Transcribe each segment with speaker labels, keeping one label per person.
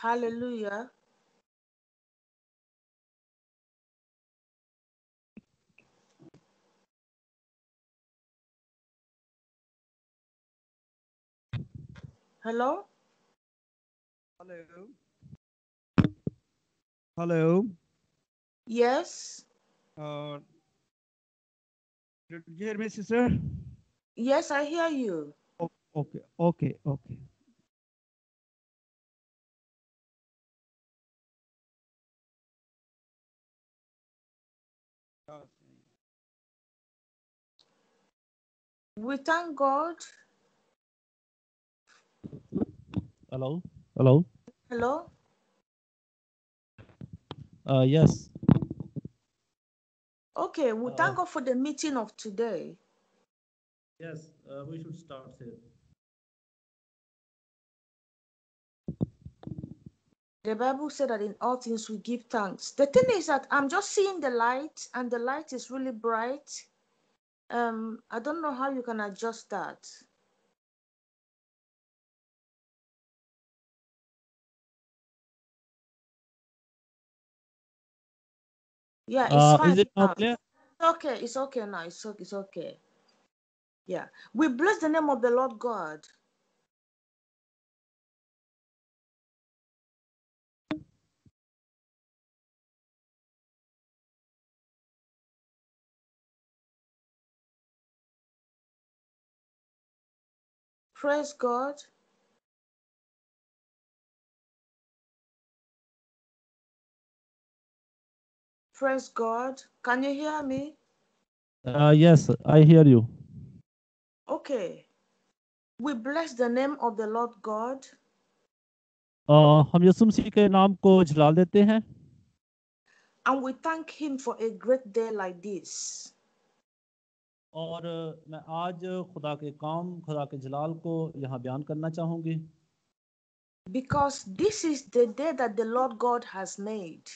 Speaker 1: Hallelujah. Hello?
Speaker 2: Hello. Hello.
Speaker 1: Yes?
Speaker 2: Did you hear me, sister?
Speaker 1: Yes, I hear you.
Speaker 2: Okay, okay, okay.
Speaker 1: We thank God.
Speaker 3: Hello. Hello.
Speaker 1: Hello?
Speaker 3: Yes.
Speaker 1: Okay, we thank God for the meeting of today.
Speaker 3: Yes. We should start here.
Speaker 1: The Bible said that in all things we give thanks. The thing is that I'm just seeing the light, and the light is really bright. I don't know how you can adjust that. Yeah, it's fine
Speaker 3: Is it now
Speaker 1: now.
Speaker 3: clear?
Speaker 1: Okay, it's okay now. It's okay. Yeah. We bless the name of the Lord God. Praise God. Praise God. Can you hear me?
Speaker 3: Yes, I hear you.
Speaker 1: Okay. We bless the name of the Lord God.
Speaker 3: हम यीशु मसीह के नाम को जलाल देते हैं
Speaker 1: And we thank him for a great day like this.
Speaker 3: और मैं आज खुदा के काम, खुदा के जलाल को यहाँ बयान करना चाहूँगी
Speaker 1: Because this is the day that the Lord God has made.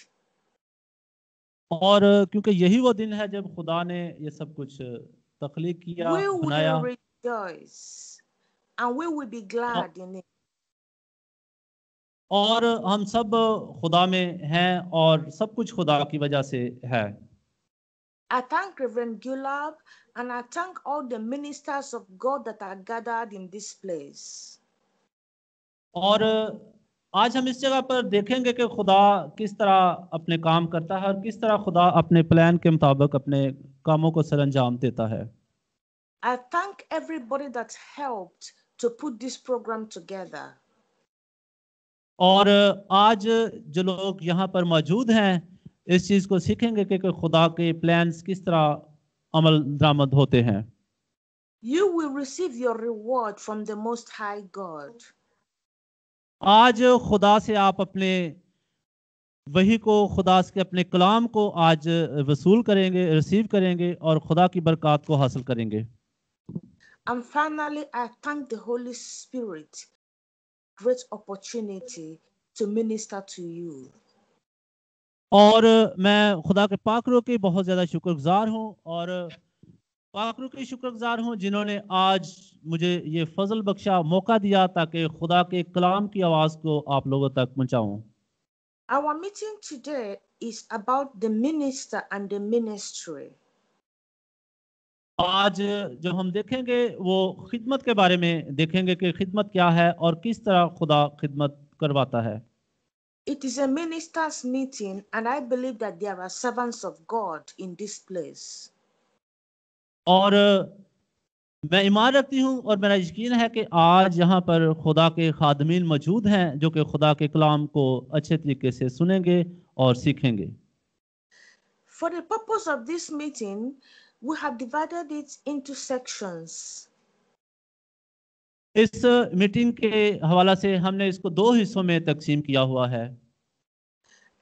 Speaker 3: और क्योंकि यही वो दिन है जब खुदा ने ये सब कुछ तख्लीक किया,
Speaker 1: We
Speaker 3: बनाया
Speaker 1: will rejoice and we will be glad in it.
Speaker 3: और हम सब खुदा में हैं और सब कुछ खुदा की वजह से है
Speaker 1: I thank Reverend Gulab and I thank all the ministers of God that are gathered in this place.
Speaker 3: और आज हम इस जगह पर देखेंगे कि खुदा किस तरह अपने काम करता है और किस तरह खुदा अपने प्लान के मुताबिक अपने कामों को सरंजाम देता है
Speaker 1: I thank everybody that helped to put this program together.
Speaker 3: और आज जो लोग यहाँ पर मौजूद हैं इस चीज़ को सीखेंगे कि खुदा के प्लान्स किस तरह अमल दरामद होते हैं
Speaker 1: You will receive your reward from the Most High God.
Speaker 3: आज खुदा से आप अपने वही को खुदा के अपने कलाम को आज वसूल करेंगे रिसीव करेंगे और खुदा की बरकत को हासिल करेंगे
Speaker 1: And finally, I thank the Holy Spirit for great opportunity to minister to you.
Speaker 3: और मैं खुदा के पाकरों के बहुत ज़्यादा शुक्रगुजार हूँ और पाकरों के शुक्रगुजार हूँ जिन्होंने आज मुझे ये फजल बख्शा मौका दिया ताकि खुदा के कलाम की आवाज़ को आप लोगों तक पहुँचाऊँ
Speaker 1: Our meeting today is about the minister and the ministry.
Speaker 3: आज जो हम देखेंगे वो खिदमत के बारे में देखेंगे कि खिदमत क्या है और किस तरह खुदा खिदमत करवाता है
Speaker 1: It is a ministers' meeting, and I believe that there are servants of God in this place.
Speaker 3: और मैं ईमान रखती हूँ और मेरा यकीन है कि आज यहाँ पर खुदा के खादमीन मौजूद हैं जो कि खुदा के कलाम को अच्छे तरीके से सुनेंगे और सीखेंगे
Speaker 1: For the purpose of this meeting, we have divided it into sections.
Speaker 3: इस मीटिंग के हवाला से हमने इसको दो हिस्सों में तकसीम किया हुआ है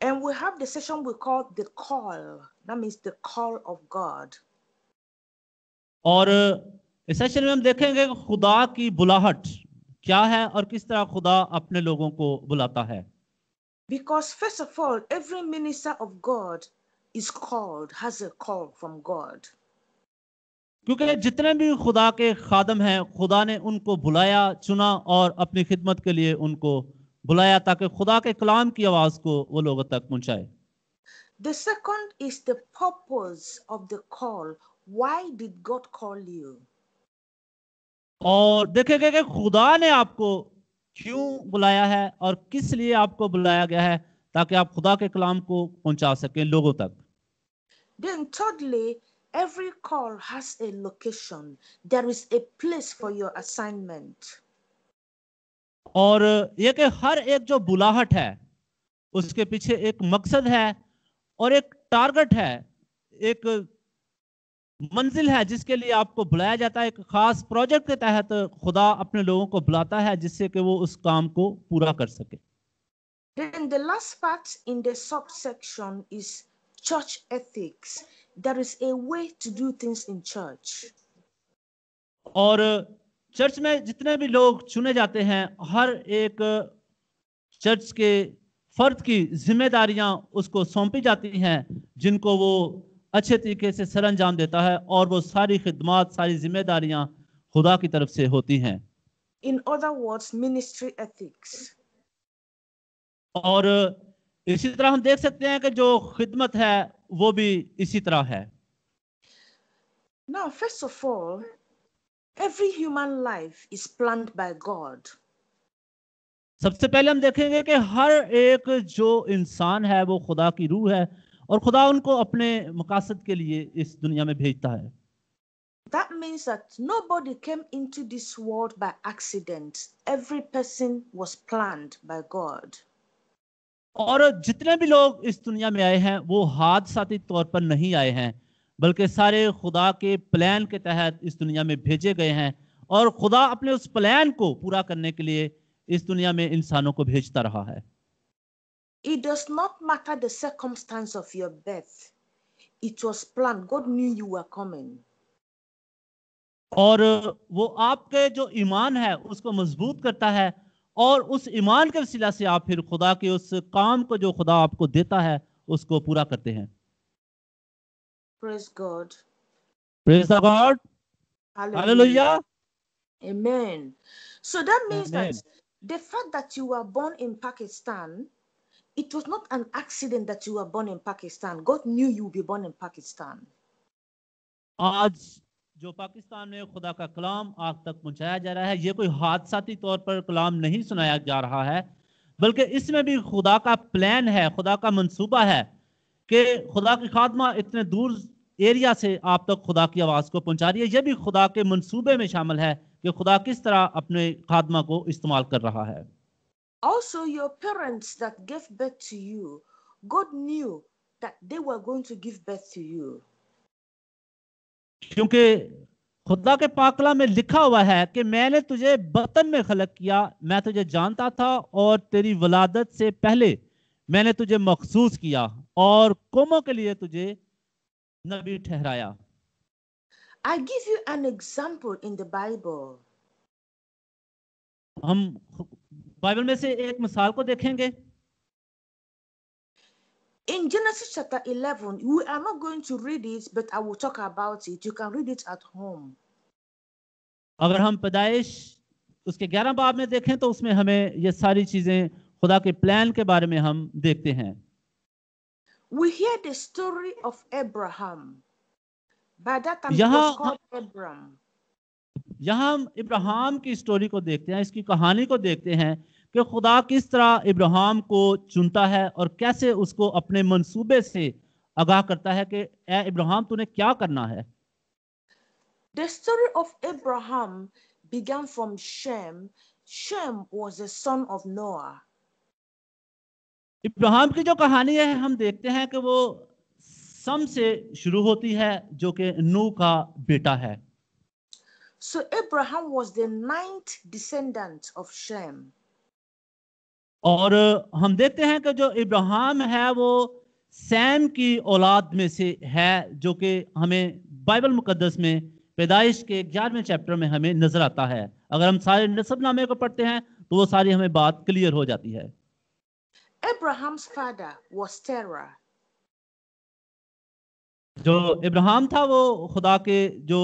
Speaker 1: And we have the session we call the call. That means the call of God.
Speaker 3: और इस सेशन में हम देखेंगे कि खुदा की बुलाहट क्या है और किस तरह खुदा अपने लोगों को बुलाता है
Speaker 1: Because first of all, every minister of God is called, has a call from God.
Speaker 3: क्योंकि जितने भी खुदा के खादम हैं खुदा ने उनको बुलाया चुना और अपनी खिदमत के लिए उनको बुलाया ताकि खुदा के कलाम की आवाज को वो लोगों तक पहुंचाए।
Speaker 1: The second is the purpose of the call. Why did God call you?
Speaker 3: और देखेंगे कि खुदा ने आपको क्यों बुलाया है और किस लिए आपको बुलाया गया है, ताकि आप खुदा के कलाम को पहुंचा सकें लोगों तक।
Speaker 1: Then thirdly, every call has a location. There is a place for your assignment.
Speaker 3: और ये कि हर एक जो बुलाहट है उसके पीछे एक मकसद है और एक टारगेट है, एक मंजिल है जिसके लिए आपको बुलाया जाता है। एक खास प्रोजेक्ट के तहत खुदा अपने लोगों को बुलाता है जिससे कि वो उस काम को पूरा कर सके।
Speaker 1: Then the last part in the subsection is church ethics. There is a way to do things in church.
Speaker 3: और चर्च में जितने भी लोग चुने जाते हैं, हर एक चर्च के फर्द की जिम्मेदारियां उसको सौंपी जाती हैं जिनको वो अच्छे तरीके से सरअंजाम देता है, और वो सारी खिदमत, सारी जिम्मेदारियां खुदा की तरफ से होती हैं।
Speaker 1: In other words, ministry ethics.
Speaker 3: और इसी तरह हम देख सकते हैं कि जो खिदमत है वो भी इसी तरह है।
Speaker 1: Now, first of all, every human life is planned by God.
Speaker 3: सबसे पहले हम देखेंगे कि हर एक जो इंसान है वो खुदा की रूह है और खुदा उनको अपने मकासद के लिए इस दुनिया में भेजता है।
Speaker 1: That means that nobody came into this world by accident. Every person was planned by God.
Speaker 3: और जितने भी लोग इस दुनिया में आए हैं वो हादसाती तौर पर नहीं आए हैं, बल्कि सारे खुदा के प्लान के तहत इस दुनिया में भेजे गए हैं, और खुदा अपने उस प्लान को पूरा करने के लिए इस दुनिया में इंसानों को भेजता रहा है।
Speaker 1: It does not matter the circumstance of your birth. It was planned. God knew you were coming.
Speaker 3: और वो आपके जो ईमान है उसको मजबूत करता है, और उस ईमान के वसीला से आप फिर खुदा के उस काम को जो खुदा आपको देता है उसको पूरा करते हैं।
Speaker 1: Praise God.
Speaker 3: Praise the God. Hallelujah.
Speaker 1: Amen. So that means
Speaker 3: Amen.
Speaker 1: that the fact that you were born in Pakistan, it was not an accident that you were born in Pakistan. God knew you would be born in Pakistan.
Speaker 3: आज जो पाकिस्तान में खुदा का कलाम आप तक पहुंचाया जा रहा है, ये कोई हादसाती तौर पर कलाम नहीं सुनाया जा रहा है, बल्कि इसमें भी खुदा का प्लान है, खुदा का मंसूबा है कि खुदा की खादमा इतने दूर एरिया से आप तक खुदा की आवाज को पहुंचा रही है। ये भी खुदा के मंसूबे में शामिल है कि खुदा किस तरह अपने खादमा को इस्तेमाल कर रहा है।
Speaker 1: Also, your parents that gave birth to you, God knew that they were going to give birth to you.
Speaker 3: क्योंकि खुदा के पाकला में लिखा हुआ है कि मैंने तुझे बतन में खलक किया, मैं तुझे जानता था और तेरी वलादत से पहले मैंने तुझे मखसूस किया और कौमों के लिए तुझे नबी ठहराया।
Speaker 1: I give you an example in the Bible.
Speaker 3: हम बाइबल में से एक मिसाल को देखेंगे।
Speaker 1: In Genesis chapter 11, we are not going to read it, but I will talk about it. You can read it at home.
Speaker 3: अगर हम पैदाइश उसके 11 बाब में देखें तो उसमें हमें ये सारी चीजें खुदा के प्लान के बारे में हम देखते हैं।
Speaker 1: We hear the story of Abraham. By that time, he
Speaker 3: यहाँ
Speaker 1: was called Abram.
Speaker 3: यहाँ हम इब्राहिम की स्टोरी को देखते हैं, इसकी कहानी को देखते हैं कि खुदा किस तरह इब्राहिम को चुनता है और कैसे उसको अपने मंसूबे से आगाह करता है कि ए इब्राहिम तूने क्या करना है।
Speaker 1: The story of Abraham began from Shem. Shem was the son of Noah.
Speaker 3: Ibrahim की जो कहानी है हम देखते हैं कि वो सम से शुरू होती है जो कि नूह का बेटा है।
Speaker 1: So Abraham was the 9th descendant of Shem.
Speaker 3: और हम देखते हैं कि जो इब्राहिम है वो सैम की औलाद में से है, जो कि हमें बाइबल मुकद्दस में पैदाइश के 11वें चैप्टर में हमें नजर आता है। अगर हम सारे नसबनामे को पढ़ते हैं तो वो सारी हमें बात क्लियर हो जाती है।
Speaker 1: Abraham's father was Terah.
Speaker 3: जो इब्राहिम था वो खुदा के जो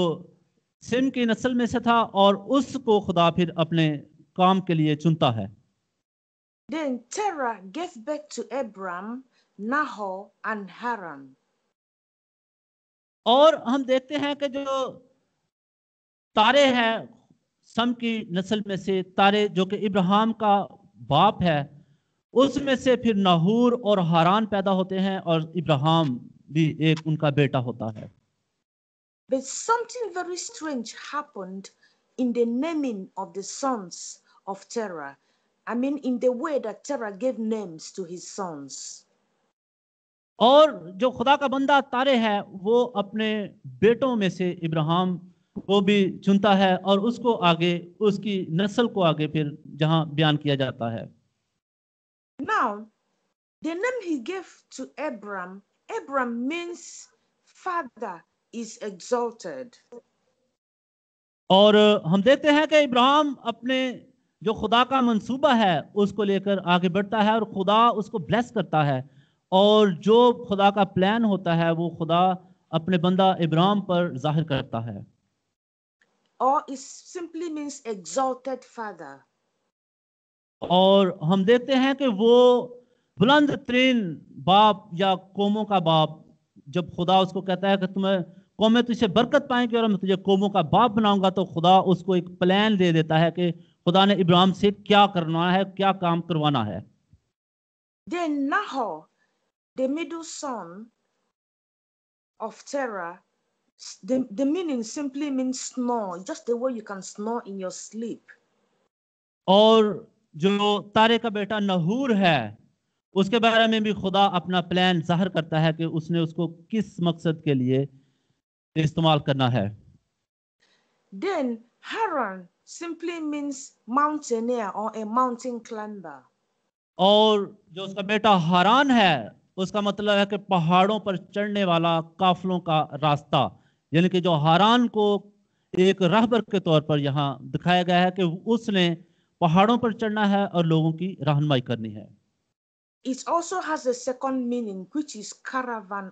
Speaker 3: सिम की नस्ल में से था और उसको खुदा फिर अपने काम के लिए चुनता है।
Speaker 1: Then Terah gave birth to Abram, Nahor, and Haran.
Speaker 3: और हम देखते हैं कि जो तारे हैं सम की नस्ल में से तारे जो कि इब्राहिम का बाप है, उसमें से फिर नाहूर और हारान पैदा होते हैं और इब्राहिम भी एक उनका बेटा होता है।
Speaker 1: But something very strange happened in the naming of the sons of Terah. I mean, in the way that Terah gave names to his sons.
Speaker 3: और जो खुदा का बंदा तारे है वो अपने बेटों में से इब्राहिम को भी चुनता है और उसको आगे उसकी नस्ल को आगे फिर जहां बयान किया जाता है।
Speaker 1: Now, the name he gave to Abram, Abram means father is exalted.
Speaker 3: और हम देखते हैं कि इब्राहिम अपने जो खुदा का मंसूबा है उसको लेकर आगे बढ़ता है और खुदा उसको ब्लेस करता है और जो खुदा का प्लान होता है वो खुदा अपने बंदा इब्राहिम पर जाहिर करता है।
Speaker 1: Or it simply means exalted father.
Speaker 3: और हम देखते हैं कि वो बुलंद तरीन बाप या कौमों का बाप, जब खुदा उसको कहता है कि तुम्हें कौमें तुझसे बरकत पाएंगी और मैं तुझे कौमों का बाप बनाऊंगा, तो खुदा उसको एक प्लान दे देता है कि खुदा ने इब्राहिम से क्या करना है, क्या काम करवाना है।
Speaker 1: Then Nahor, the middle son of Terah, the meaning simply means snore, just the way you can snore in your sleep.
Speaker 3: और जो तारे का बेटा नहूर है उसके बारे में भी खुदा अपना प्लान जाहिर करता है कि उसने उसको किस मकसद के लिए इस्तेमाल करना है।
Speaker 1: Then Haran simply means mountaineer or a mountain climber.
Speaker 3: और जो उसका बेटा हारान है उसका मतलब है कि पहाड़ों पर चढ़ने वाला काफलों का रास्ता, यानी कि जो हारान को एक राहबर के तौर पर यहाँ दिखाया गया है कि उसने पहाड़ों पर चढ़ना है और लोगों की रहनुमाई करनी है।
Speaker 1: It also has a second meaning, which is caravan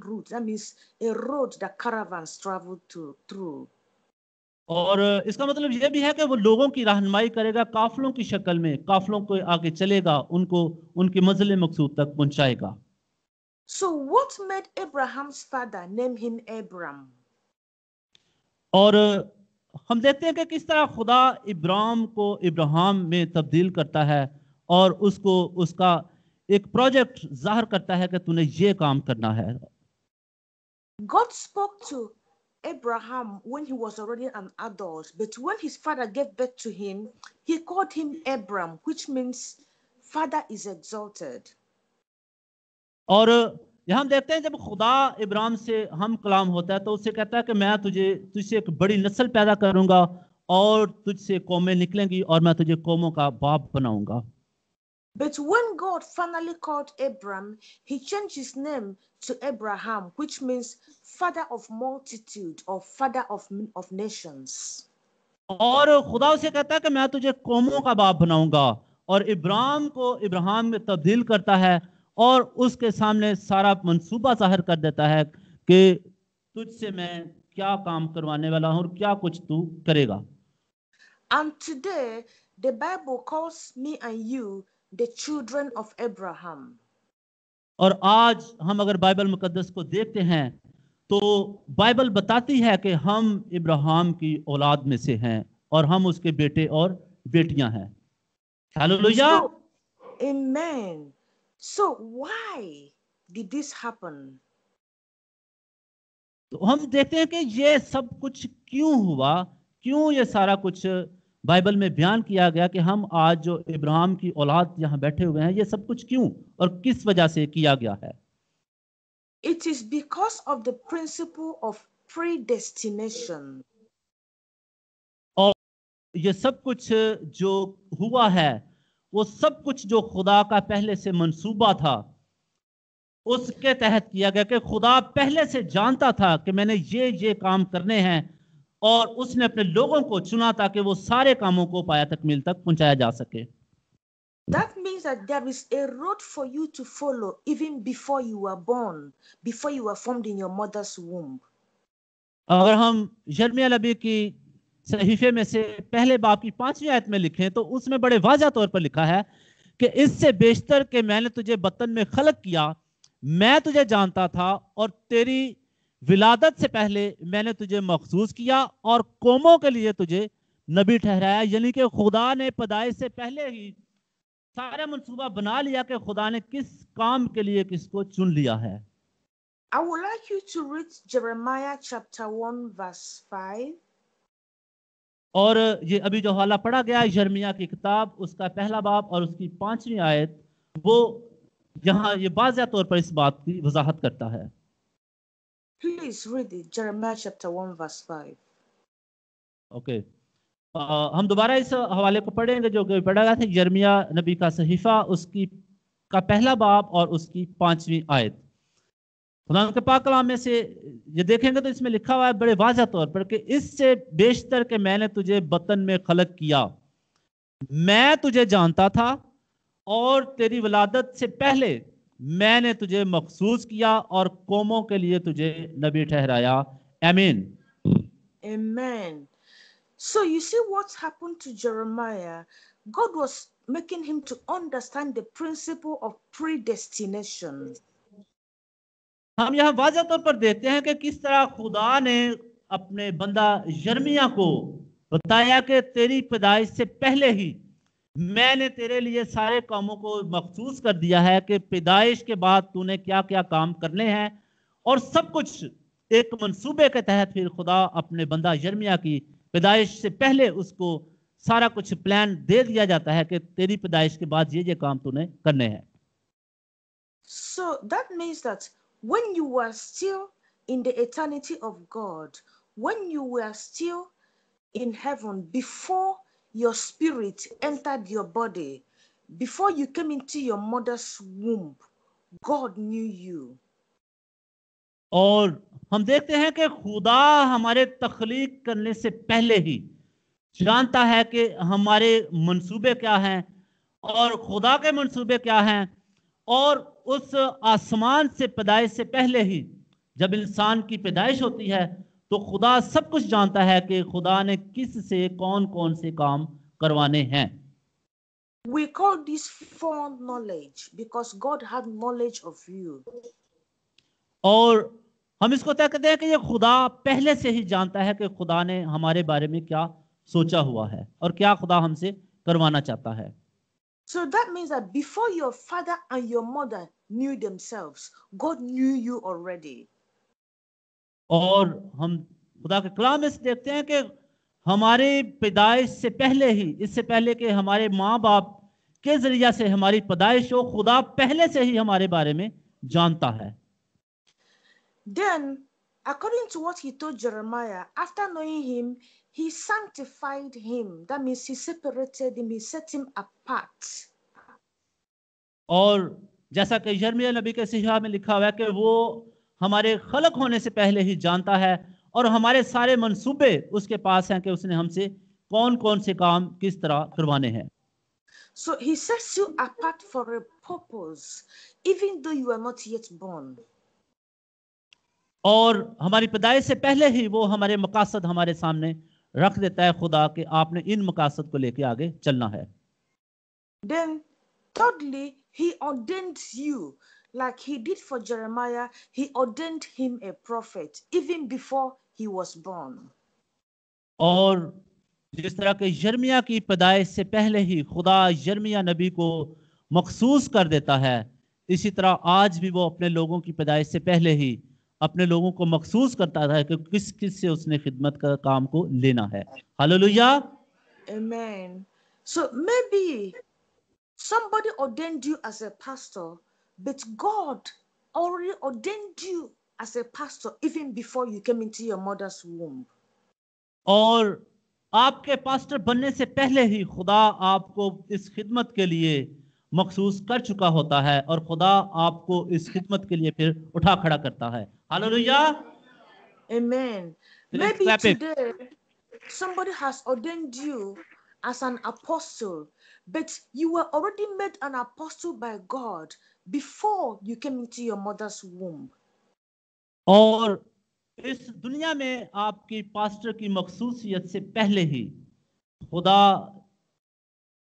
Speaker 1: route. That means a road that caravans travel through.
Speaker 3: और इसका मतलब यह भी है कि वो लोगों की रहनुमाई करेगा, काफलों की शक्ल में काफलों को आगे चलेगा, उनको उनके मंजिल मकसूद तक पहुंचाएगा।
Speaker 1: So what made Abraham's father name him Abram?
Speaker 3: और हम देखते हैं कि किस तरह खुदा इब्राहिम को इब्राहिम में तब्दील करता है और उसको उसका एक प्रोजेक्ट जाहिर करता है कि तूने ये काम करना है।
Speaker 1: God spoke to Abraham when he was already an adult, but when his father gave birth to him, he called him Abram, which means father is exalted.
Speaker 3: और यहाँ हम देखते हैं जब खुदा इब्राहिम से हम कलाम होता है तो उससे कहता है कि मैं तुझसे एक बड़ी नस्ल पैदा करूंगा और तुझसे कौमें निकलेंगी और मैं तुझे कौमों का बाप बनाऊंगा।
Speaker 1: But when God finally called Abram, he changed his name to Abraham, which means father of multitude or father of nations.
Speaker 3: और खुदा उसे कहता है कि मैं तुझे कौमों का बाप बनाऊंगा और इब्राहिम को इब्राहिम में तब्दील करता है और उसके सामने सारा मंसूबा जाहिर कर देता है कि तुझसे मैं क्या काम करवाने वाला हूं और क्या कुछ तू करेगा।
Speaker 1: And today, the Bible calls me and you the children of Abraham.
Speaker 3: और आज हम अगर बाइबल मुकद्दस को देखते हैं तो बाइबल बताती है कि हम इब्राहिम की औलाद में से हैं और हम उसके बेटे और बेटियां हैं। Hallelujah.
Speaker 1: Amen. So why did this happen?
Speaker 3: तो हम देखते हैं कि ये सब कुछ क्यों हुआ, क्यों ये सारा कुछ बाइबल में बयान किया गया कि हम आज जो इब्राहिम की औलाद यहाँ बैठे हुए हैं, ये सब कुछ क्यों और किस वजह से किया गया है।
Speaker 1: It is because of the principle of predestination.
Speaker 3: और ये सब कुछ जो हुआ है वो सब कुछ जो खुदा का पहले से मंसूबा था उसके तहत किया गया कि खुदा पहले से जानता था कि मैंने ये काम करने हैं और उसने अपने लोगों को चुना ताकि वो सारे कामों को पाया तकमील तक पहुंचाया जा सके।
Speaker 1: That means that there is a road for you to follow even before you were born, before you were formed in your mother's womb.
Speaker 3: अगर हम यिर्मयाह नबी की सहीफे में से पहले बाब की 5वीं आयत में लिखें तो उसमें बड़े वाज़ह तौर पर लिखा है कि इससे बेशतर कि मैंने तुझे बतन में खलक किया, मैं तुझे जानता था और तेरी विलादत से पहले मैंने तुझे मखसूस किया और कौमों के लिए तुझे नबी ठहराया। यानी कि खुदा ने पैदाइश से पहले ही सारा मंसूबा बना लिया कि खुदा ने किस काम के लिए किसको चुन लिया है।
Speaker 1: I would like you to read Jeremiah chapter 1 verse 5.
Speaker 3: और ये अभी जो हवाला पढ़ा गया है यिर्मयाह की किताब उसका पहला बाब और उसकी 5वीं आयत, वो यहाँ ये वाज़ेह तौर पर इस बात की वजाहत करता है।
Speaker 1: Please read it. Jeremiah chapter 1 verse 5.
Speaker 3: Okay, हम दोबारा इस हवाले को पढ़ेंगे जो कि पढ़ा गया था यिर्मयाह नबी का सहीफा उसकी का पहला बाब और उसकी 5वीं आयत। खुदा के पाक कलाम में से ये देखेंगे तो इसमें लिखा हुआ है बड़े वाज़ेह तौर पर कि इससे बेशतर के मैंने तुझे बतन में खलक किया, मैं तुझे जानता था और तेरी विलादत से पहले मैंने तुझे मखसूस किया और कौमों के लिए तुझे नबी ठहराया। आमीन।
Speaker 1: Amen. So you see what happened to Jeremiah. God was making him to understand the principle of predestination.
Speaker 3: हम यहाँ वाज़ेह तौर पर देखते हैं कि किस तरह खुदा ने अपने बंदा यिर्मयाह को बताया कि तेरी पैदाइश से पहले ही मैंने तेरे लिए सारे कामों को मखसूस कर दिया है कि पैदाइश के बाद तूने क्या क्या काम करने हैं, और सब कुछ एक मंसूबे के तहत फिर खुदा अपने बंदा यिर्मयाह की पैदाइश से पहले उसको सारा कुछ प्लान दे दिया जाता है कि तेरी पैदाइश के बाद ये काम तूने करने हैं।
Speaker 1: So that means that when you were still in the eternity of God, when you were still in heaven, before your spirit entered your body, before you came into your mother's womb, God knew you.
Speaker 3: और हम देखते हैं कि खुदा हमारे तख्लीक करने से पहले ही जानता है कि हमारे मंसूबे क्या हैं और खुदा के मंसूबे क्या हैं, और उस आसमान से पैदाइश से पहले ही जब इंसान की पैदाइश होती है तो खुदा सब कुछ जानता है कि खुदा ने किस से कौन कौन से काम करवाने हैं।
Speaker 1: We call this foreknowledge because God had knowledge of you.
Speaker 3: और हम इसको तय करते हैं कि ये खुदा पहले से ही जानता है कि खुदा ने हमारे बारे में क्या सोचा हुआ है और क्या खुदा हमसे करवाना चाहता है।
Speaker 1: So that means that before your father and your mother knew themselves, God knew you already.
Speaker 3: और हम खुदा के कलाम में से देखते हैं कि हमारे पैदाइश से पहले ही, इससे पहले कि हमारे माँ बाप के जरिया से हमारी पैदाइश हो, खुदा पहले से ही हमारे बारे में जानता है।
Speaker 1: Then, according to what he told Jeremiah, after knowing him, he sanctified him. That means he separated him, he set him apart.
Speaker 3: और जैसा कि यिर्मयाह नबी के सिहा में लिखा हुआ है कि वो हमारे खलक होने से पहले ही जानता है और हमारे सारे मंसूबे उसके पास हैं कि उसने हमसे कौन कौन से काम किस तरह करवाने हैं।
Speaker 1: So he sets you apart for a purpose, even though you are not yet born.
Speaker 3: और हमारी पैदाइश से पहले ही वो हमारे मकासद हमारे सामने रख देता है खुदा कि आपने इन मकासद को लेके आगे चलना है।
Speaker 1: Then, thirdly, he ordained you, like he did for Jeremiah, he ordained him a prophet, even before he was born.
Speaker 3: और जिस तरह के यिर्मयाह की पैदाइश से पहले ही खुदा यिर्मयाह नबी को मखसूस कर देता है, इसी तरह आज भी वो अपने लोगों की पैदाइश से पहले ही अपने लोगों को मखसूस करता है कि किस किस से उसने खिदमत का काम को लेना है। Hallelujah.
Speaker 1: Amen. So maybe somebody ordained you as a pastor, but God already ordained you as a pastor even before you came into your mother's womb.
Speaker 3: और आपके पास्टर बनने से पहले ही खुदा आपको इस खिदमत के लिए मखसूस कर चुका होता है और खुदा आपको इस खिदमत के लिए फिर उठा खड़ा करता है। Hallelujah.
Speaker 1: Amen.
Speaker 3: Let's
Speaker 1: Maybe
Speaker 3: clap it.
Speaker 1: today somebody has ordained you as an apostle, but you were already made an apostle by God before you came into your mother's womb.
Speaker 3: और इस दुनिया में आपकी पास्टर की मखसूसियत से पहले ही खुदा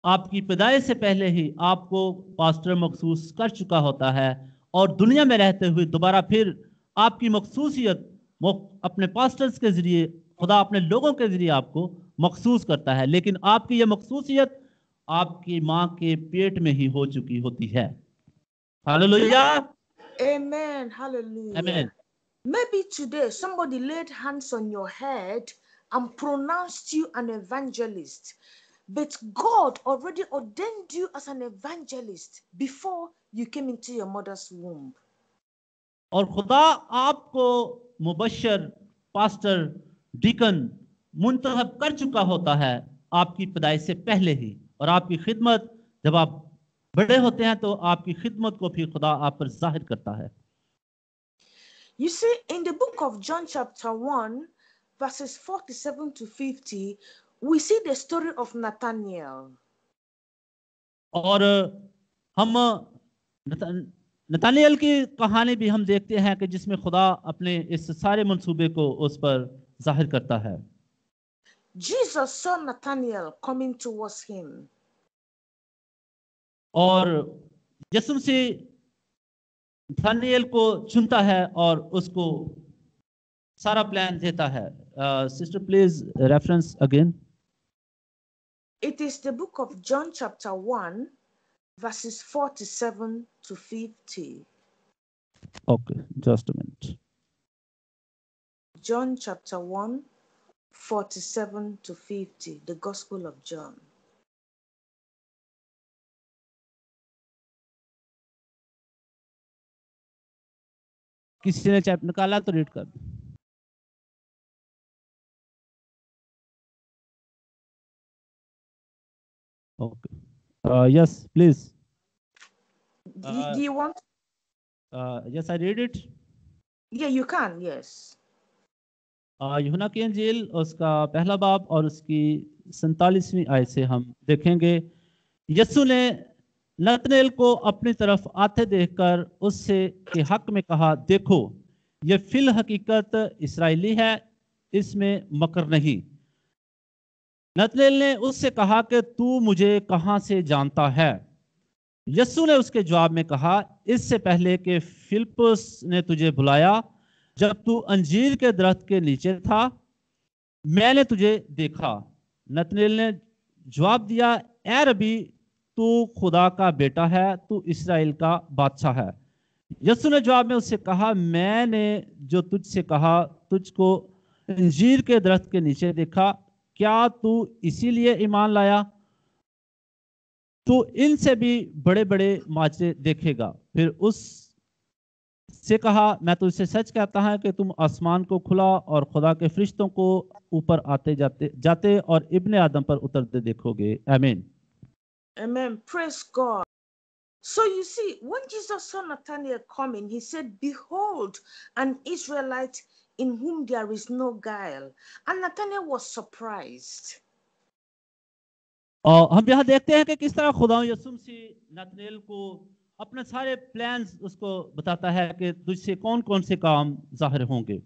Speaker 3: आपकी पैदाइश से पहले ही आपको पास्टर मखसूस कर चुका होता है और दुनिया में रहते हुए दोबारा फिर आपकी मखसूसियत वो अपने पास्टर्स के जरिए खुदा अपने लोगों के जरिए आपको मखसूस करता है, लेकिन आपकी यह मखसूसियत आपकी माँ के पेट में ही हो चुकी होती है। Hallelujah,
Speaker 1: Amen. Hallelujah.
Speaker 3: आमीन।
Speaker 1: Maybe today somebody laid hands on your head and pronounced you an evangelist. But God already ordained you as an evangelist before you came into your mother's womb.
Speaker 3: और खुदा आपको Mubashshir, pastor, deacon मुंतखब कर चुका होता है आपकी पैदाइश से पहले ही, और आपकी खिदमत जब आप बड़े होते हैं तो आपकी खिदमत को फिर खुदा आप पर जाहिर करता है।
Speaker 1: You see, in the book of John chapter 1, verses 47 to 50, we see the story of Nathaniel.
Speaker 3: और हम नतानियल की कहानी भी हम देखते हैं कि जिसमें खुदा अपने इस सारे मंसूबे को उस पर जाहिर करता है।
Speaker 1: Jesus saw Nathaniel coming towards him.
Speaker 3: और यीशु मसीह नतानियल को चुनता है और उसको सारा प्लान देता है। Sister please reference again.
Speaker 1: It is the book of John chapter 1, verses 47 to 50.
Speaker 3: Okay, just a minute.
Speaker 1: John chapter 1, 47 to 50, the Gospel of John.
Speaker 3: किसी ने चैप्टर निकाला तो रीड कर। Okay. Yes, please.
Speaker 1: Do you want?
Speaker 3: Yes, I read it.
Speaker 1: Yeah, you can. Yes.
Speaker 3: यूहन्ना की इंजील उसका पहला बाब और उसकी 47वीं आयत से हम देखेंगे। यीशु ने नतनेल को अपनी तरफ आते देखकर उससे के हक में कहा, देखो ये फिल हकीकत इस्राएली है, इसमें मकर नहीं। नतनेल ने उससे कहा कि तू मुझे कहां से जानता है? यीशु ने उसके जवाब में कहा, इससे पहले कि फिलिप्पुस ने तुझे बुलाया, जब तू अंजीर के दरख्त के नीचे था, मैंने तुझे देखा। नतनेल ने जवाब दिया, ए रबी, तू खुदा का बेटा है, तू इस्राएल का बादशाह है। यीशु ने जवाब में उससे कहा, मैंने जो तुझसे कहा, तुझको अंजीर के दरख्त के नीचे देखा, क्या तू इसीलिए ईमान लाया? तू इनसे भी बड़े बड़े माजरे देखेगा। फिर उस से कहा, मैं तुझसे सच कहता हूं कि तुम आसमान को खुला और खुदा के फरिश्तों को ऊपर आते जाते और इब्ने आदम पर उतरते देखोगे। आमीन।
Speaker 1: Amen. Praise God. So you see, when Jesus saw Nathanael coming, he said, behold, an Israelite in whom there is no guile. And Nathanael was surprised.
Speaker 3: और हम यहाँ देखते हैं कि किस तरह खुदा यीशु मसीह नतनेल को अपने सारे प्लान्स उसको बताता है कि तुझसे कौन कौन से काम जाहिर होंगे।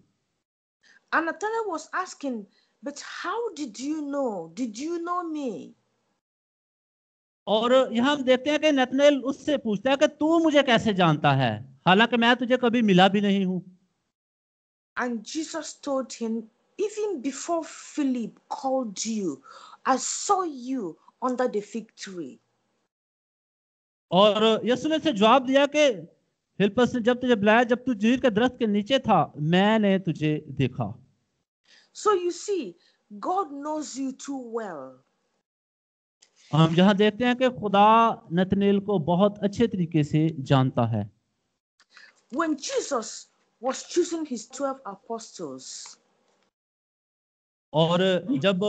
Speaker 1: And Nathanael was asking, but how did you know? Did you know me?
Speaker 3: और यहाँ हम देखते हैं कि नतनेल उससे पूछता है कि तू मुझे कैसे जानता है, हालांकि मैं तुझे कभी मिला भी नहीं हूं।
Speaker 1: And Jesus told him, even before Philip called you, I saw you under the fig tree.
Speaker 3: और यीशु ने से जवाब दिया कि फिलिप्पस ने जब तुझे बुलाया, जब तू अंजीर के दरख्त के नीचे था, मैंने तुझे देखा।
Speaker 1: So you see, God knows you too well.
Speaker 3: हम जहां देखते हैं कि खुदा नतनेल को बहुत अच्छे तरीके से जानता है।
Speaker 1: When Jesus was choosing his 12 apostles,
Speaker 3: और जब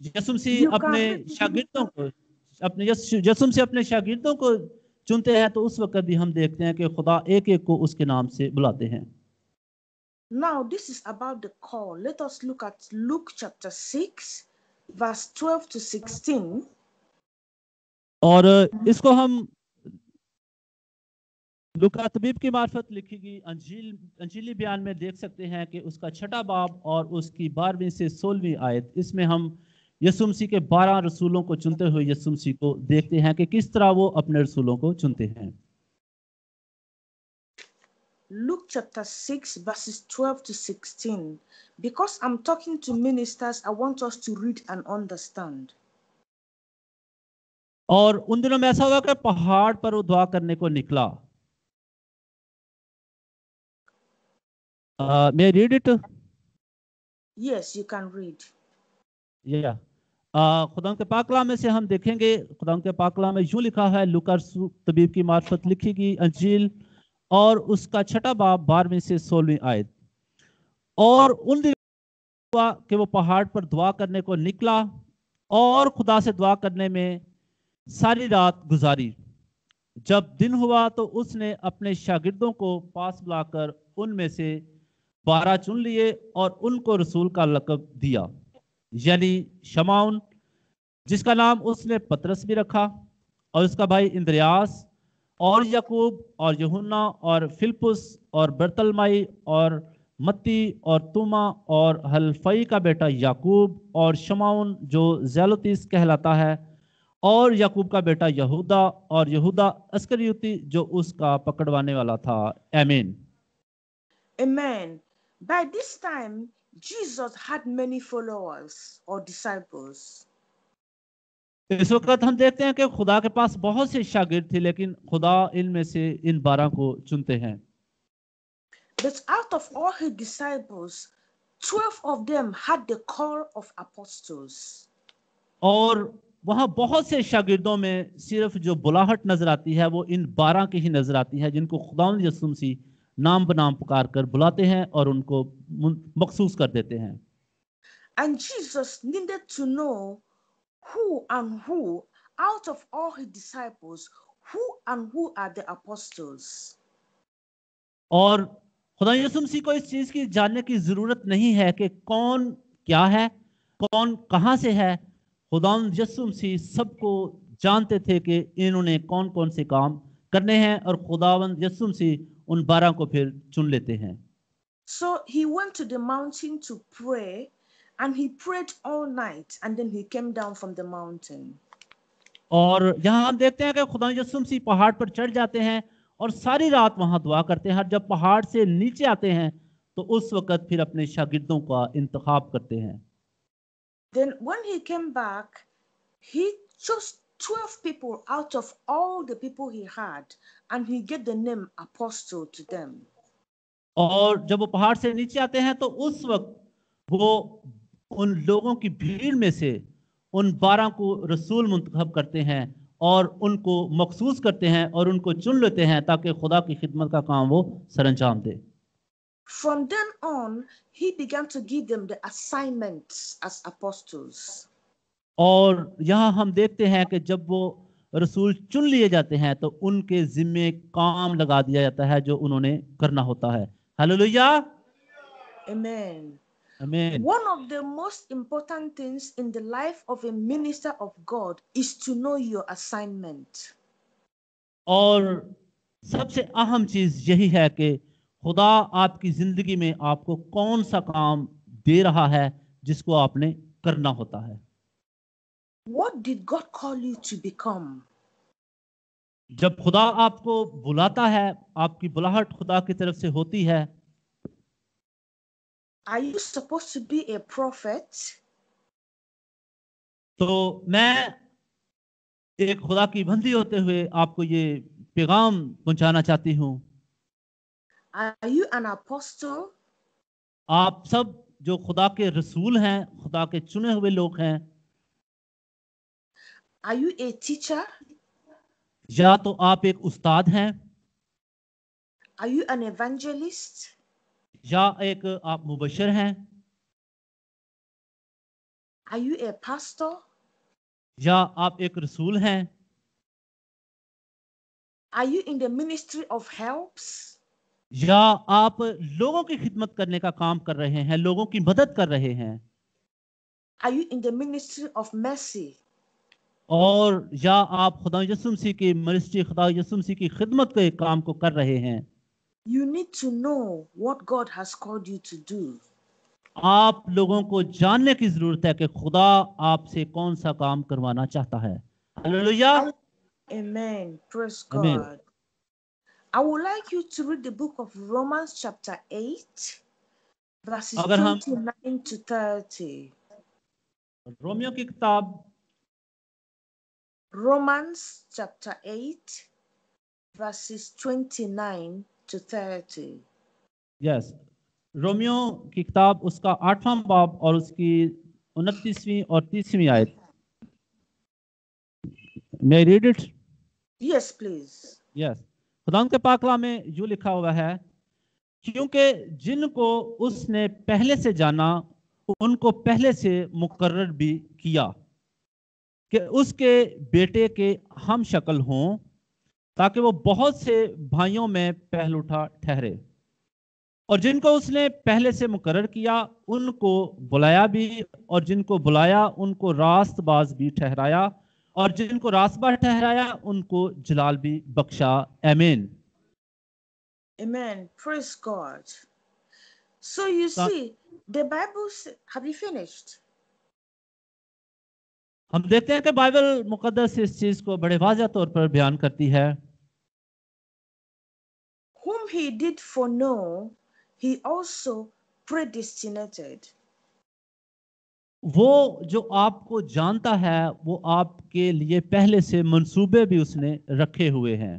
Speaker 3: यीशु मसीह अपने शागिर्दों को यीशु मसीह अपने शागिर्दों को चुनते हैं, तो उस वक्त भी हम देखते हैं कि खुदा एक एक को उसके नाम से बुलाते हैं।
Speaker 1: Now this is about the call. Let us look at Luke chapter 6, verse 12 to 16.
Speaker 3: और इसको हम लूका तबीब की मार्फत लिखी गई अंजीली बयान में देख सकते हैं कि उसका 6वां बाब और उसकी 12वीं से 16वीं आयत, इसमें हम यीशु मसीह के 12 रसूलों को चुनते हुए यीशु मसीह को देखते हैं कि किस तरह वो अपने रसूलों को चुनते हैं।
Speaker 1: Luke chapter 6 verses 12 to 16. Because I'm talking to ministers, I want us to read and understand.
Speaker 3: और उन दिनों में ऐसा हुआ कि पहाड़ पर वो दुआ करने को निकला। May I read it?
Speaker 1: Yes, you can read.
Speaker 3: Yeah. खुदा के पाक कलाम में से हम देखेंगे, खुदा के पाक कलाम में यूं लिखा है, लूका तबीब की मार्फत लिखी गई अंजील और उसका 6वां बाब 12वीं से 16वीं आयत। और उन दिनों हुआ कि वो पहाड़ पर दुआ करने को निकला और खुदा से दुआ करने में सारी रात गुजारी। जब दिन हुआ तो उसने अपने शागिर्दों को पास बुलाकर उनमें से 12 चुन लिए और उनको रसूल का लक़ब दिया, यानी शमाउन जिसका नाम उसने पतरस भी रखा, और उसका भाई इंद्रियास और याकूब और यूहन्ना और फिलिप्पुस और बरतलमाई और मत्ती और तुमा और हल्फई का बेटा याकूब और शमाउन जो ज़ेलोतिस कहलाता है और याकूब का बेटा यहूदा और यहूदा अस्करियोती जो उसका पकड़वाने वाला था। आमीन।
Speaker 1: Amen. By this time, Jesus had many followers or disciples.
Speaker 3: इस वक्त हम देखते हैं कि खुदा के पास बहुत से शागिर्द थे, लेकिन खुदा इनमें से इन 12 को चुनते हैं।
Speaker 1: But out of all his disciples, 12 of them had the call of apostles.
Speaker 3: और वहां बहुत से शागिर्दों में सिर्फ जो बुलाहट नजर आती है वो इन 12 की ही नजर आती है, जिनको खुदावंद यीशु मसीह नाम बनाम पुकार कर बुलाते हैं और उनको मखसूस कर देते हैं।
Speaker 1: And Jesus needed to know who and who out of all his disciples, who and who are the apostles.
Speaker 3: और खुदा यीशु मसीह को इस चीज की जानने की जरूरत नहीं है कि कौन क्या है, कौन कहां से है। खुदावंद यीशु मसीह सबको जानते थे कि इन्होंने कौन कौन से काम करने हैं, और खुदावंद यीशु मसीह उन 12 को फिर चुन लेते हैं।
Speaker 1: So he went to the mountain to pray, and he prayed all night, and then he came down from the mountain.
Speaker 3: और यहाँ हम देखते हैं कि खुदा यीशु मसीह पहाड़ पर चढ़ जाते हैं और सारी रात वहां दुआ करते हैं। जब पहाड़ से नीचे आते हैं तो उस वक्त फिर अपने शागिर्दों का इंतखाब करते हैं।
Speaker 1: Then when he came back, he chose 12 people out of all the people he had, and he gave the name apostle to them.
Speaker 3: और जब वो पहाड़ से नीचे आते हैं तो उस वक्त वो उन लोगों की भीड़ में से उन 12 को रसूल मुंतखब करते हैं और उनको मखसूस करते हैं और उनको चुन लेते हैं ताकि खुदा की खिदमत का काम वो सरअंजाम दे।
Speaker 1: From then on, he began to give them the assignments as apostles.
Speaker 3: और यहाँ हम देखते हैं कि जब वो रसूल चुन लिए जाते हैं तो उनके जिम्मे काम लगा दिया जाता है जो उन्होंने करना होता है। Hallelujah,
Speaker 1: Amen.
Speaker 3: आमीन।
Speaker 1: One of the most important things in the life of a minister of God is to know your assignment.
Speaker 3: और सबसे अहम चीज यही है कि खुदा आपकी जिंदगी में आपको कौन सा काम दे रहा है जिसको आपने करना होता है।
Speaker 1: What did God call you to become?
Speaker 3: जब खुदा आपको बुलाता है, आपकी बुलाहट खुदा की तरफ से होती है।
Speaker 1: Are you supposed to be a prophet?
Speaker 3: तो मैं एक खुदा की बंदी होते हुए आपको ये पैगाम पहुंचाना चाहती हूँ।
Speaker 1: Are you an apostle?
Speaker 3: आप सब जो खुदा के रसूल हैं, खुदा के चुने हुए लोग हैं।
Speaker 1: Are you a teacher?
Speaker 3: या तो आप एक उस्ताद हैं,
Speaker 1: Are you an evangelist?
Speaker 3: या एक आप मुबशर हैं,
Speaker 1: Are you a pastor?
Speaker 3: या आप एक रसूल हैं,
Speaker 1: Are you in the ministry of helps?
Speaker 3: या आप लोगों की खिदमत करने का काम कर रहे हैं, लोगों की मदद कर रहे हैं,
Speaker 1: Are you in the ministry of mercy?
Speaker 3: और या आप खुदा यीशु मसीह की मिनिस्ट्री, खुदा यीशु मसीह की खिदमत के काम को कर रहे हैं।
Speaker 1: You need to know what God has called you to do.
Speaker 3: आप लोगों को जानने की जरूरत है कि खुदा आपसे कौन सा काम करवाना चाहता है। Hallelujah,
Speaker 1: Amen. Praise
Speaker 3: आमीन।
Speaker 1: God. I would like you to read the book of Romans chapter 8, verses
Speaker 3: अगर हम
Speaker 1: 29 to 30.
Speaker 3: रोमियो की किताब
Speaker 1: Romans chapter 8, verses 29 to 30.
Speaker 3: Yes, Romeo की किताब उसका 8वां बाब और उसकी 29वीं और 30वीं आयत। मैं read it.
Speaker 1: Yes, please.
Speaker 3: Yes, खुदावंद के पाक कलाम में यूं लिखा हुआ है, क्योंकि जिनको उसने पहले से जाना उनको पहले से मुकर्रर भी किया कि उसके बेटे के हम शक्ल हों, ताकि वो बहुत से भाइयों में पहलूठा ठहरे। और जिनको उसने पहले से मुकर्रर किया उनको बुलाया भी, और जिनको बुलाया उनको रास्तबाज भी ठहराया, और जिनको रास्तबाज ठहराया उनको जलाल भी बख्शा। आमीन।
Speaker 1: Amen. Praise God. So you see, the Bible, have you finished?
Speaker 3: हम देखते हैं कि बाइबल मुकद्दस इस चीज को बड़े वाज़ह तौर पर बयान करती है,
Speaker 1: Whom he did foreknow, he also predestinated.
Speaker 3: वो जो आपको जानता है वो आपके लिए पहले से मंसूबे भी उसने रखे हुए हैं।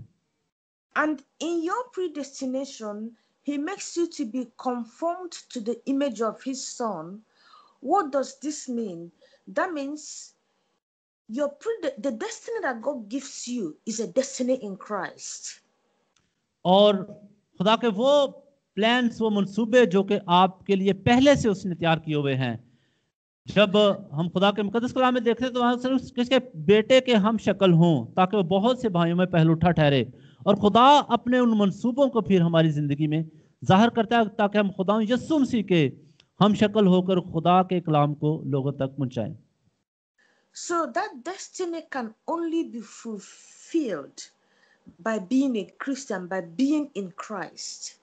Speaker 1: And in your predestination, he makes you to be conformed to the image of his son. What does this mean? That means the destiny that God gives you is a destiny in Christ.
Speaker 3: और खुदा के वो plans, वो मंसूबे जो कि आपके लिए पहले से उसने तैयार किए हुए हैं, जब हम खुदा के मुकद्दस कलाम में देखते हैं तो वहां सिर्फ किसके बेटे के हम शक्ल हों, ताकि वो बहुत से भाइयों में पहलूठा ठहरे। और खुदा अपने उन मंसूबों को फिर हमारी जिंदगी में जाहिर करता है, ताकि हम खुदा यीशु मसीह के हम शक्ल होकर खुदा के कलाम को लोगों तक पहुंचाएं।
Speaker 1: So that destiny can only be fulfilled by being a Christian, by being in Christ.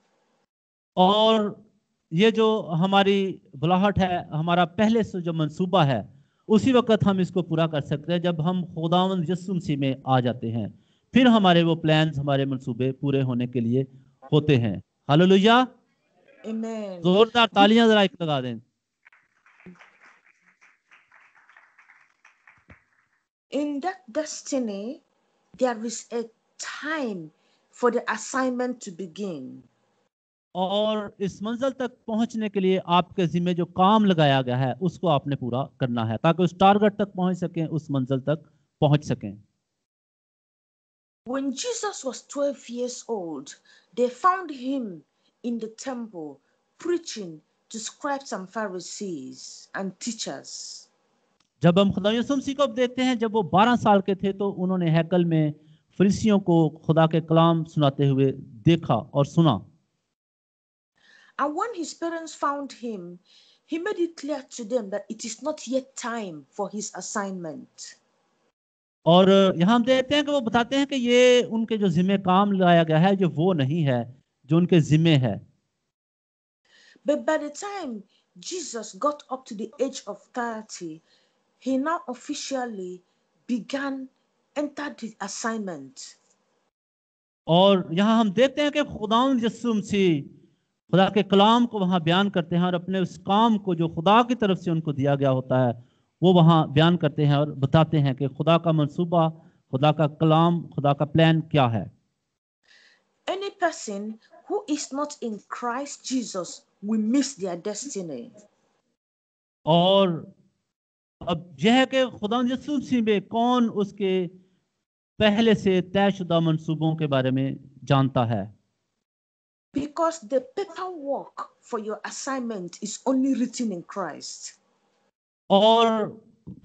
Speaker 3: और ये जो हमारी बुलाहट है, हमारा पहले से जो मंसूबा है, उसी वक्त हम इसको पूरा कर सकते हैं जब हम खुदावंद यीशु मसीह में आ जाते हैं। फिर हमारे वो प्लान्स, हमारे मंसूबे पूरे होने के लिए होते हैं। Hallelujah,
Speaker 1: Amen.
Speaker 3: जोरदार तालियां जरा एक लगा दें।
Speaker 1: In that destiny, there is a time for the assignment to begin.
Speaker 3: और इस मंजिल तक पहुंचने के लिए आपके जिम्मे जो काम लगाया गया है उसको आपने पूरा करना है, ताकि उस टारगेट तक पहुंच सकें, उस मंजिल तक पहुंच सकें।
Speaker 1: When Jesus was 12 years old, they found him in the temple preaching to scribes and Pharisees and teachers.
Speaker 3: जब हम खुदा यीशु मसीह को देखते हैं, जब वो 12 साल के थे तो उन्होंने हैकल में फरीसियों को खुदा के कलाम सुनाते हुए देखा और सुना।
Speaker 1: And when his parents found him, he made it clear to them that it is not yet time for his assignment.
Speaker 3: और यहाँ हम देखते हैं कि वो बताते हैं कि ये उनके जो जिम्मे काम लगाया गया है, जो वो नहीं है जो उनके जिम्मे है।
Speaker 1: But by the time Jesus got up to the age of 30, he now officially entered his assignment.
Speaker 3: और यहाँ हम देखते हैं कि खुदावंद यीशु मसीह खुदा के कलाम को वहां बयान करते हैं और अपने उस काम को जो खुदा की तरफ से उनको दिया गया होता है वो वहां बयान करते हैं और बताते हैं कि खुदा का मंसूबा, खुदा का कलाम, खुदा का प्लान क्या है।
Speaker 1: Any person who is not in Christ Jesus will miss their destiny.
Speaker 3: और अब यह है कि खुदा यीशु मसीह में कौन उसके पहले से तयशुदा मंसूबों के बारे में जानता है।
Speaker 1: Because the paperwork for your assignment is only written in Christ.
Speaker 3: और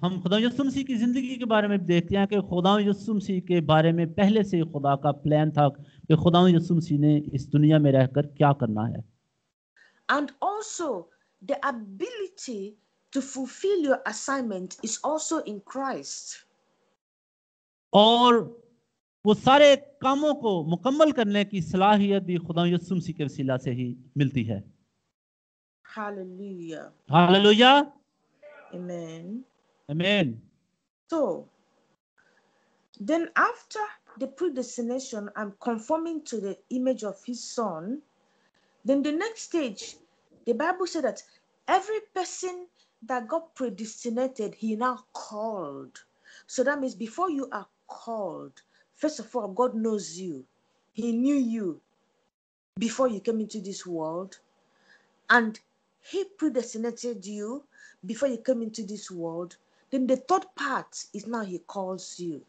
Speaker 3: हम खुदा यीशु मसीह की जिंदगी के बारे में देखते हैं कि खुदा यीशु मसीह के बारे में पहले से खुदा का प्लान था कि खुदा यीशु मसीह ने इस दुनिया में रहकर क्या करना है।
Speaker 1: And also the ability to fulfill your assignment is also in Christ.
Speaker 3: और वो सारे कामों को मुकम्मल करने की सलाहियत भी खुदा यीशु मसीह के वसीला से ही मिलती है।
Speaker 1: Hallelujah.
Speaker 3: Hallelujah.
Speaker 1: Amen.
Speaker 3: Amen.
Speaker 1: So, then after the predestination and conforming to the image of his son, then the next stage, the Bible said that every person that got predestinated, he now called. So that means before you are called, first of all, God knows you. He knew you before you came into this world, and he predestinated you before you came into this world. Then the third part is now he calls you.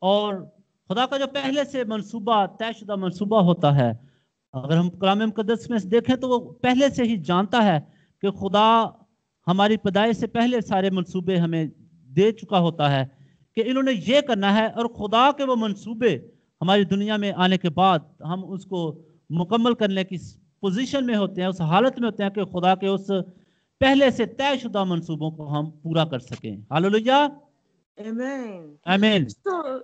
Speaker 3: और खुदा का जो पहले से मंसूबा तयशुदा मंसूबा होता है, अगर हम कलाम मुकद्दस में देखें तो वो पहले से ही जानता है कि खुदा हमारी पैदाइश से पहले सारे मंसूबे हमें दे चुका होता है कि इन्होंने ये करना है, और खुदा के वो मंसूबे हमारी दुनिया में आने के बाद हम उसको मुकम्मल करने की पोजीशन में होते हैं, उस हालत में होते हैं कि खुदा के उस पहले से तयशुदा मंसूबों को हम पूरा कर सकें। हालेलुया।
Speaker 1: Amen.
Speaker 3: आमीन।
Speaker 1: So,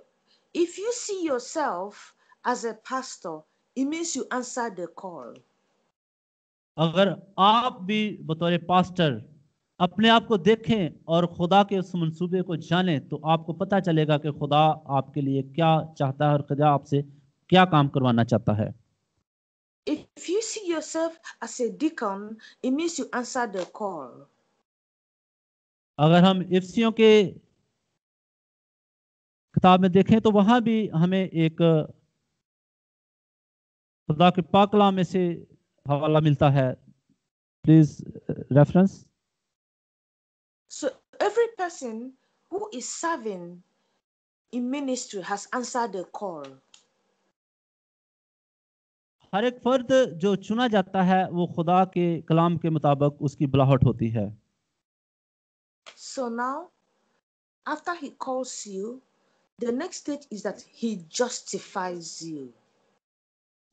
Speaker 1: if you see yourself as a pastor, it means you answer the call.
Speaker 3: अगर आप भी बतौर पास्टर अपने आप को देखें और खुदा के उस मंसूबे को जानें, तो आपको पता चलेगा कि खुदा आपके लिए क्या चाहता है और खुदा आपसे क्या काम करवाना चाहता है।
Speaker 1: If you see yourself as a deacon, it means you answer the call.
Speaker 3: अगर हम इफ्सियों के किताब में देखें तो वहां भी हमें एक खुदा के पाक कलाम में से हवाला मिलता है। Please reference.
Speaker 1: So every person who is serving in ministry has answered the call.
Speaker 3: हर एक फर्द जो चुना जाता है वो खुदा के कलाम के मुताबिक उसकी बुलाहट होती है।
Speaker 1: So now, after he calls you, the next stage is that he justifies you.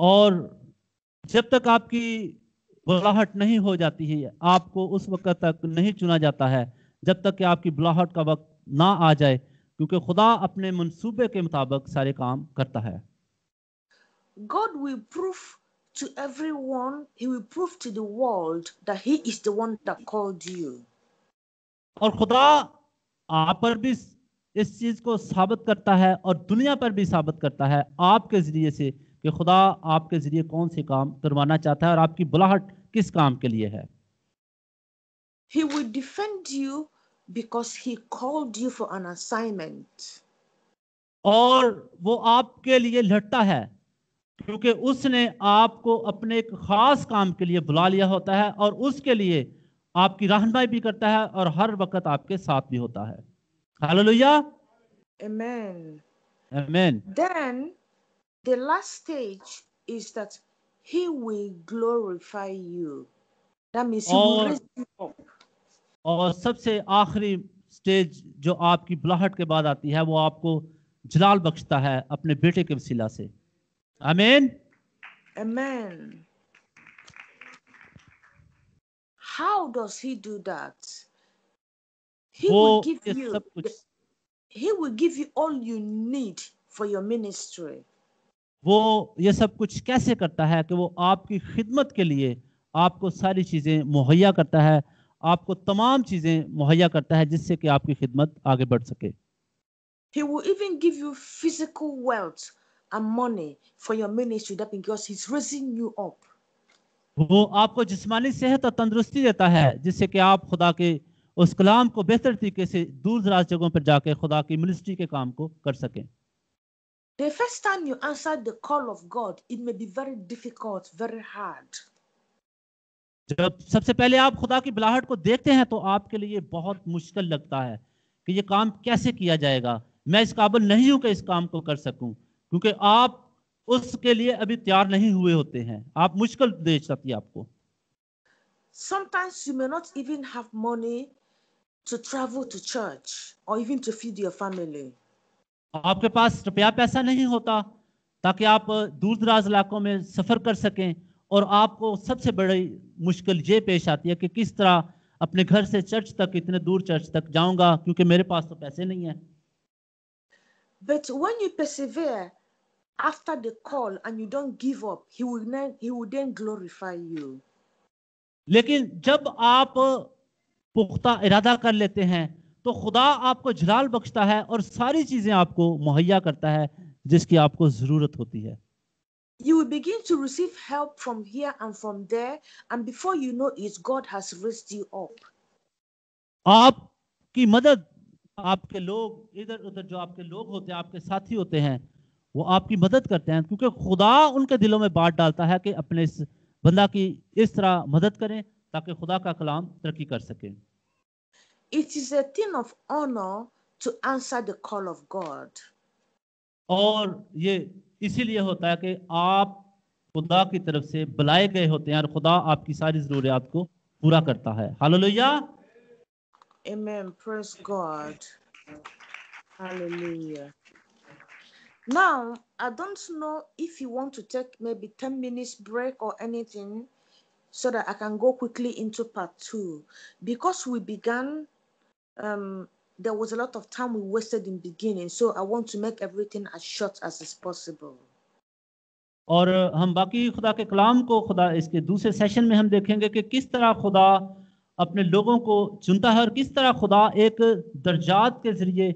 Speaker 3: और जब तक आपकी बुलाहट नहीं हो जाती है, आपको उस वक्त तक नहीं चुना जाता है जब तक कि आपकी बुलाहट का वक्त ना आ जाए, क्योंकि खुदा अपने मंसूबे के मुताबिक सारे काम करता है।
Speaker 1: God will prove to everyone, he will prove to the world that he is the one that called you.
Speaker 3: और खुदा आप पर भी इस चीज को साबित करता है और दुनिया पर भी साबित करता है आपके जरिए से कि खुदा आपके जरिए कौन से काम करवाना चाहता है और आपकी बुलाहट किस काम के लिए है।
Speaker 1: He will defend you because he called you for an assignment.
Speaker 3: और वो आपके लिए लड़ता है क्योंकि उसने आपको अपने एक खास काम के लिए बुला लिया होता है और उसके लिए आपकी रहनुमाई भी करता है और हर वक्त आपके साथ भी होता है। हालेलुया।
Speaker 1: Amen.
Speaker 3: आमीन।
Speaker 1: Then the last stage is that he will glorify you. That means he will raise you up.
Speaker 3: और सबसे आखिरी स्टेज जो आपकी बुलाहट के बाद आती है वो आपको जलाल बख्शता है अपने बेटे के वसीला से। आमीन।
Speaker 1: Amen. How does he do that? He
Speaker 3: वो
Speaker 1: will give
Speaker 3: ये
Speaker 1: you
Speaker 3: सब कुछ
Speaker 1: he will give you all you need for your ministry.
Speaker 3: वो ये सब कुछ कैसे करता है कि वो आपकी खिदमत के लिए आपको सारी चीजें मुहैया करता है, आपको तमाम चीजें मुहैया करता है जिससे कि आपकी खिदमत आगे बढ़ सके।
Speaker 1: He will even give you physical wealth and money for your ministry, that because he's raising you up.
Speaker 3: वो आपको जिस्मानी सेहत और तंदुरुस्ती देता है जिससे कि आप खुदा के उस कलाम को बेहतर तरीके से दूर दराज जगहों पर जाके खुदा की मिनिस्ट्री के काम को कर सकें।
Speaker 1: The first time you answer the call of God, it may be very difficult, very hard.
Speaker 3: जब सबसे पहले आप खुदा की बुलाहट को देखते हैं तो आपके लिए बहुत मुश्किल लगता है कि ये काम कैसे किया जाएगा, मैं इस काबिल नहीं हूं कि इस काम को कर सकूं, क्योंकि आप उसके लिए अभी तैयार नहीं हुए होते हैं। आप मुश्किल दे सकती है आपको।
Speaker 1: Sometimes you may not even have money to travel to church or even to feed your family.
Speaker 3: आपके पास रुपया पैसा नहीं होता ताकि आप दूर दराज इलाकों में सफर कर सकें, और आपको सबसे बड़ी मुश्किल ये पेश आती है कि किस तरह अपने घर से चर्च तक, इतने दूर चर्च तक जाऊंगा क्योंकि मेरे पास तो पैसे नहीं है।
Speaker 1: But when you persevere after the call and you don't give up, he will then glorify you.
Speaker 3: लेकिन जब आप पुख्ता इरादा कर लेते हैं तो खुदा आपको जलाल बख्शता है और सारी चीजें आपको मुहैया करता है जिसकी आपको जरूरत होती है.
Speaker 1: You will begin to receive help from here and from there, and before you know it, God has raised you up.
Speaker 3: आपकी मदद, आपके लोग इधर उधर जो आपके लोग होते हैं, आपके साथी होते हैं, वो आपकी मदद करते हैं क्योंकि खुदा उनके दिलों में बात डालता है कि अपने इस बंदा की इस तरह मदद करें ताकि खुदा का कलाम तरक्की कर सके.
Speaker 1: It is a thing of honor to answer the call of God.
Speaker 3: और ये इसीलिए होता है कि आप खुदा की तरफ से बुलाए गए होते हैं और खुदा आपकी सारी जरूरियात को पूरा करता है. Hallelujah.
Speaker 1: Amen. Praise God. Hallelujah. Now, I don't know if you want to take maybe 10 minutes break or anything so that I can go quickly into part 2. Because we began, there was a lot of time we wasted in beginning, so I want to make everything as short as is possible.
Speaker 3: और हम बाकी खुदा के कलाम को खुदा इसके दूसरे session में हम देखेंगे कि किस तरह खुदा अपने लोगों को चुनता है और किस तरह खुदा एक दर्जात के जरिए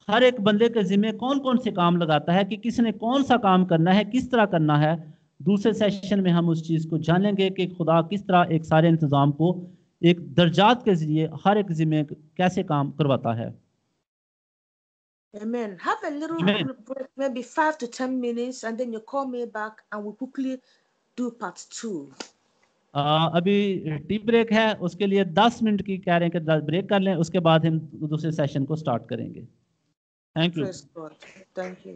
Speaker 3: हर एक बंदे के जिम्मे कौन कौन से काम लगाता है कि किसने कौन सा काम करना है, किस तरह करना है. दूसरे सेशन में हम उस चीज को जानेंगे कि खुदा किस तरह एक सारे इंतजाम को एक दर्जात के जरिए हर एक जिम्मे कैसे काम करवाता है.
Speaker 1: Amen. Have a little
Speaker 3: Amen.
Speaker 1: break, maybe 5 to 10 minutes, and then you call me back and we'll quickly do part 2.
Speaker 3: अभी टी ब्रेक है, उसके लिए 10 मिनट की कह रहे हैं कि ब्रेक कर लें, उसके बाद हम दूसरे सेशन को स्टार्ट करेंगे. Thank you.
Speaker 1: Praise God. Thank you.